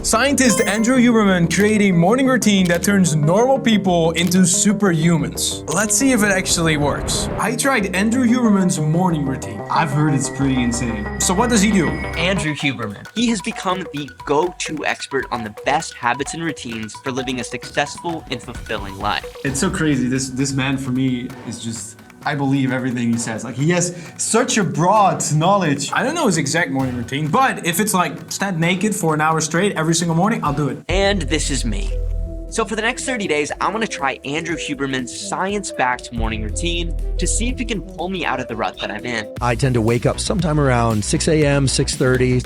Scientist Andrew Huberman created a morning routine that turns normal people into superhumans. Let's see if it actually works. I tried Andrew Huberman's morning routine. I've heard it's pretty insane. So what does he do? Andrew Huberman. He has become the go-to expert on the best habits and routines for living a successful and fulfilling life. It's so crazy. This man for me is just, I believe everything he says. Like, he has such a broad knowledge. I don't know his exact morning routine, but if it's like stand naked for an hour straight every single morning, I'll do it. And this is me. So for the next 30 days, I'm gonna try Andrew Huberman's science-backed morning routine to see if it can pull me out of the rut that I'm in. I tend to wake up sometime around 6 a.m., 6:30,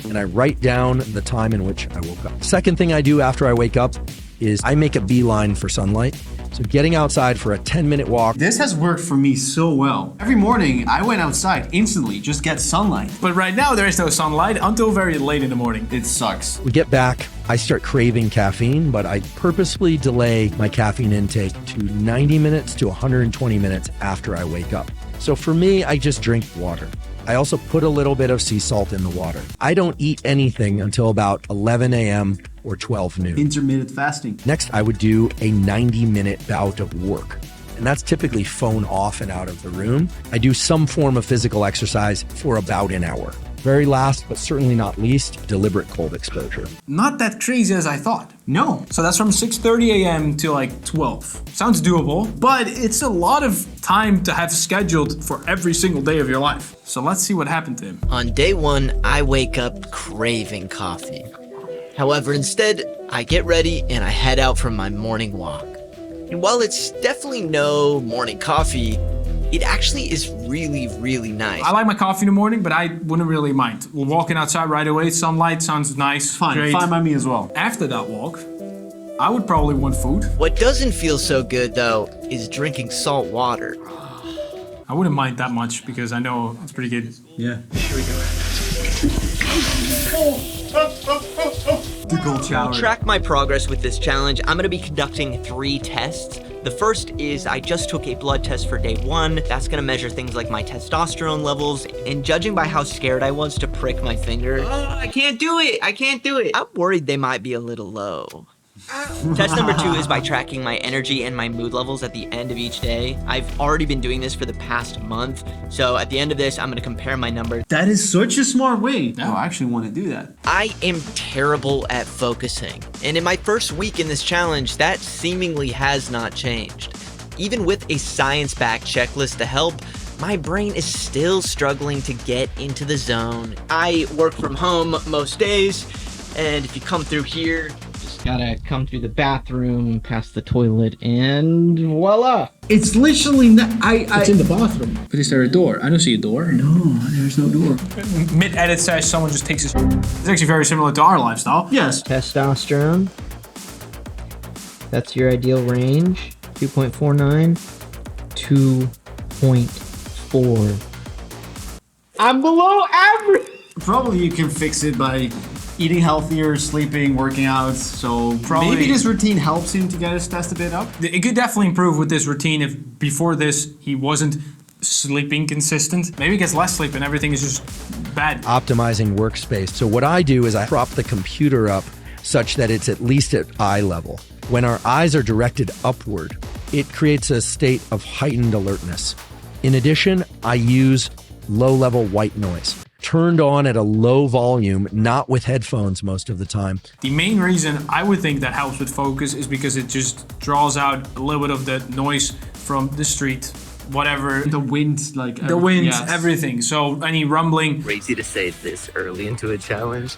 and I write down the time in which I woke up. Second thing I do after I wake up is I make a beeline for sunlight. So getting outside for a 10-minute walk. This has worked for me so well. Every morning, I went outside instantly, just get sunlight. But right now, there is no sunlight until very late in the morning. It sucks. We get back, I start craving caffeine, but I purposefully delay my caffeine intake to 90 minutes to 120 minutes after I wake up. So for me, I just drink water. I also put a little bit of sea salt in the water. I don't eat anything until about 11 a.m. or 12 noon. Intermittent fasting. Next, I would do a 90-minute bout of work. And that's typically phone off and out of the room. I do some form of physical exercise for about an hour. Very last, but certainly not least, deliberate cold exposure. Not that crazy as I thought. No. So that's from 6:30 a.m. to like 12. Sounds doable, but it's a lot of time to have scheduled for every single day of your life. So let's see what happened to him. On day one, I wake up craving coffee. However, instead, I get ready and I head out for my morning walk. And while it's definitely no morning coffee, it actually is really, really nice. I like my coffee in the morning, but I wouldn't really mind. We're walking outside right away. Sunlight sounds nice. Fine, great. fine by me as well. After that walk, I would probably want food. What doesn't feel so good, though, is drinking salt water. I wouldn't mind that much because I know it's pretty good. Yeah. Here we go. The gold shower. To track my progress with this challenge, I'm going to be conducting 3 tests. The first is I just took a blood test for day 1. That's going to measure things like my testosterone levels, and judging by how scared I was to prick my finger, I can't do it, I'm worried they might be a little low. Test number 2 is by tracking my energy and my mood levels at the end of each day. I've already been doing this for the past month, so at the end of this, I'm gonna compare my numbers. That is such a smart way. No, I actually want to do that. I am terrible at focusing, and in my first week in this challenge, that seemingly has not changed. Even with a science-backed checklist to help, my brain is still struggling to get into the zone. I work from home most days, and if you come through here, gotta come through the bathroom, past the toilet, and voila! It's literally not, It's in the bathroom. But is there a door? I don't see a door. No, there's no door. Mid-edit says someone just takes his... It's actually very similar to our lifestyle. Yes. Testosterone. That's your ideal range. 2.49. 2.4. I'm below average. Probably you can fix it by eating healthier, sleeping, working out. So Probably- maybe this routine helps him to get his test a bit up. It could definitely improve with this routine if before this he wasn't sleeping consistent. Maybe he gets less sleep and everything is just bad. Optimizing workspace. So what I do is I prop the computer up such that it's at least at eye level. When our eyes are directed upward, it creates a state of heightened alertness. In addition, I use low-level white noise, turned on at a low volume, not with headphones most of the time. The main reason I would think that helps with focus is because it just draws out a little bit of the noise from the street, whatever. The wind, like The wind, yes. everything. So any rumbling. Crazy to say this early into a challenge,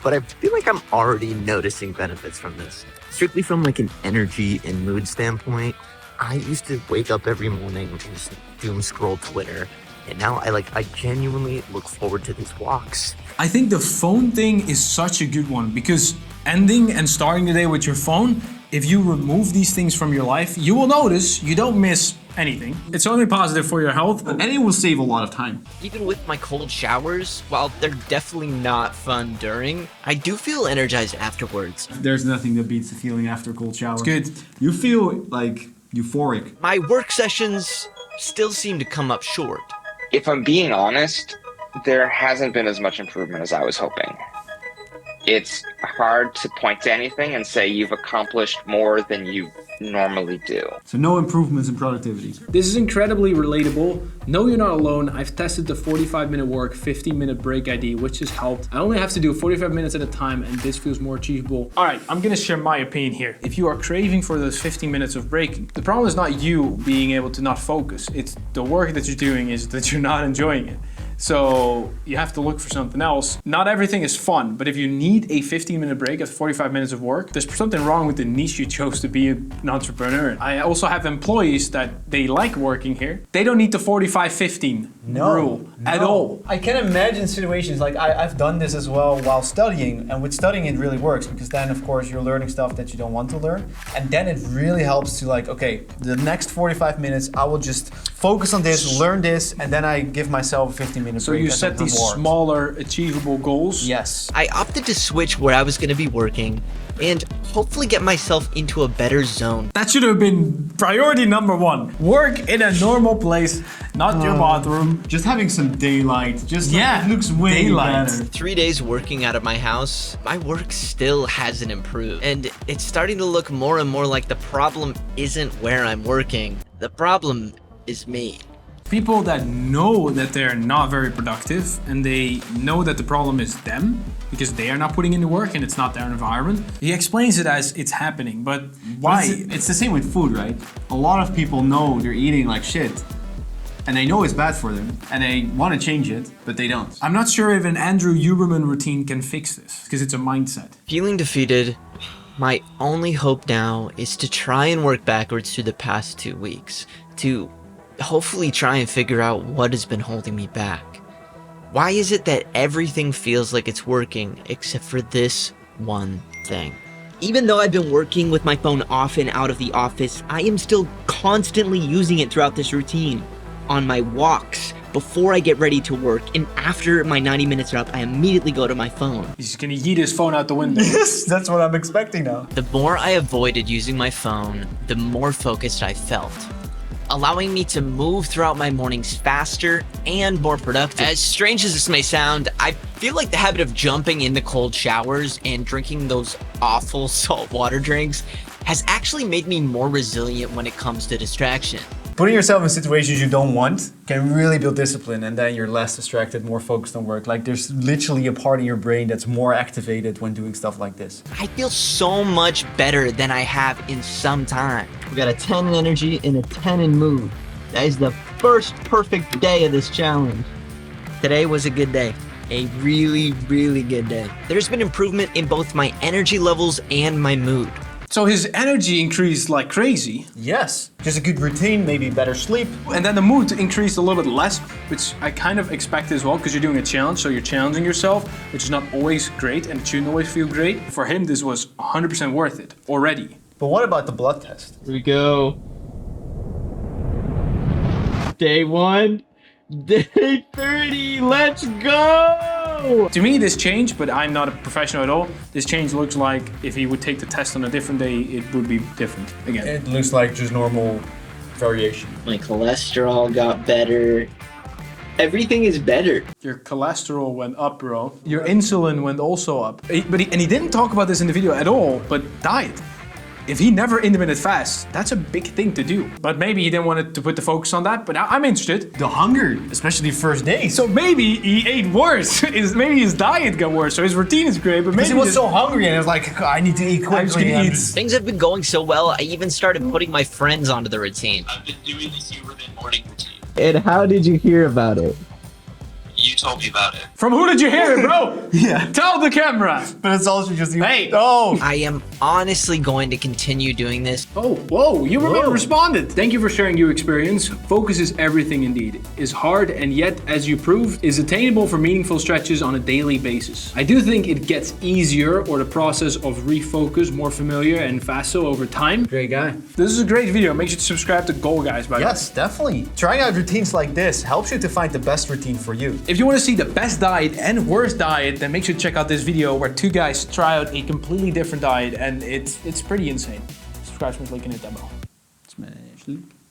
but I feel like I'm already noticing benefits from this. Strictly from like an energy and mood standpoint, I used to wake up every morning and just doom scroll Twitter. And now I genuinely look forward to these walks. I think the phone thing is such a good one because ending and starting the day with your phone, if you remove these things from your life, you will notice you don't miss anything. It's only positive for your health. And it will save a lot of time. Even with my cold showers, while they're definitely not fun during, I do feel energized afterwards. There's nothing that beats the feeling after a cold shower. It's good. You feel like euphoric. My work sessions still seem to come up short. If I'm being honest, there hasn't been as much improvement as I was hoping. it's hard to point to anything and say you've accomplished more than you normally do. So no improvements in productivity. This is incredibly relatable. No, you're not alone. I've tested the 45-minute work, 15-minute break idea, which has helped. I only have to do 45 minutes at a time, and this feels more achievable. All right, I'm gonna share my opinion here. If you are craving for those 15 minutes of breaking, the problem is not you being able to not focus. It's the work that you're doing is that you're not enjoying it. So you have to look for something else. Not everything is fun, but if you need a 15-minute break after 45 minutes of work, there's something wrong with the niche you chose to be an entrepreneur. I also have employees that they like working here. They don't need the 45-15 rule at all. I can imagine situations like I've done this as well while studying, and with studying it really works because then of course you're learning stuff that you don't want to learn, and then it really helps to like, okay, the next 45 minutes I will just focus on this, learn this, and then I give myself a 15-minute So you set these smaller, achievable goals? Yes. I opted to switch where I was going to be working and hopefully get myself into a better zone. That should have been priority number one. Work in a normal place, not your bathroom. Just having some daylight. Just it looks way better. 3 days working out of my house, my work still hasn't improved. And it's starting to look more and more like the problem isn't where I'm working. The problem is me. People that know that they're not very productive and they know that the problem is them because they are not putting in the work and it's not their environment. He explains it as it's happening, but why? It's the same with food, right? A lot of people know they're eating like shit and they know it's bad for them and they want to change it, but they don't. I'm not sure if an Andrew Huberman routine can fix this because it's a mindset. Feeling defeated, my only hope now is to try and work backwards through the past 2 weeks to hopefully try and figure out what has been holding me back. Why is it that everything feels like it's working except for this one thing? Even though I've been working with my phone off and out of the office, I am still constantly using it throughout this routine. On my walks, before I get ready to work, and after my 90 minutes are up, I immediately go to my phone. He's gonna yeet his phone out the window. Yes, that's what I'm expecting now. The more I avoided using my phone, the more focused I felt, allowing me to move throughout my mornings faster and more productive. As strange as this may sound, I feel like the habit of jumping into cold showers and drinking those awful salt water drinks has actually made me more resilient when it comes to distraction. Putting yourself in situations you don't want can really build discipline, and then you're less distracted, more focused on work. Like there's literally a part of your brain that's more activated when doing stuff like this. I feel so much better than I have in some time. We got a 10 in energy and a 10 in mood. That is the first perfect day of this challenge. Today was a good day. A really, really good day. There's been improvement in both my energy levels and my mood. So his energy increased like crazy. Yes, just a good routine, maybe better sleep. And then the mood increased a little bit less, which I kind of expect as well, because you're doing a challenge, so you're challenging yourself, which is not always great, and it shouldn't always feel great. For him, this was 100% worth it already. But what about the blood test? Here we go. Day 1, day 30, let's go! To me, this change, but I'm not a professional at all, this change looks like if he would take the test on a different day, it would be different again. It looks like just normal variation. My cholesterol got better. Everything is better. Your cholesterol went up, bro. Your insulin went also up. And he didn't talk about this in the video at all, but diet. If he never intermittent fasts, that's a big thing to do. But maybe he didn't want to put the focus on that, but I'm interested. The hunger, especially first day. So maybe he ate worse. Maybe his diet got worse, so his routine is great, but maybe he was so hungry and it was like, I need to eat quickly. Things have been going so well, I even started putting my friends onto the routine. I've been doing the Huberman morning routine. And how did you hear about it? You told me about it. From who did you hear it, bro? Yeah. Tell the camera. But it's also just you. Hey. Oh. I am honestly going to continue doing this. Oh, whoa, you responded. Thank you for sharing your experience. Focus is everything indeed. Is hard and yet, as you proved, is attainable for meaningful stretches on a daily basis. I do think it gets easier or the process of refocus more familiar and faster over time. Great guy. This is a great video. Make sure to subscribe to Goal Guys, by the way. Yes, definitely. Trying out routines like this helps you to find the best routine for you. If you want to see the best diet and worst diet, then make sure to check out this video where two guys try out a completely different diet, and it's pretty insane. Subscribe to me, link in it down below. Smash.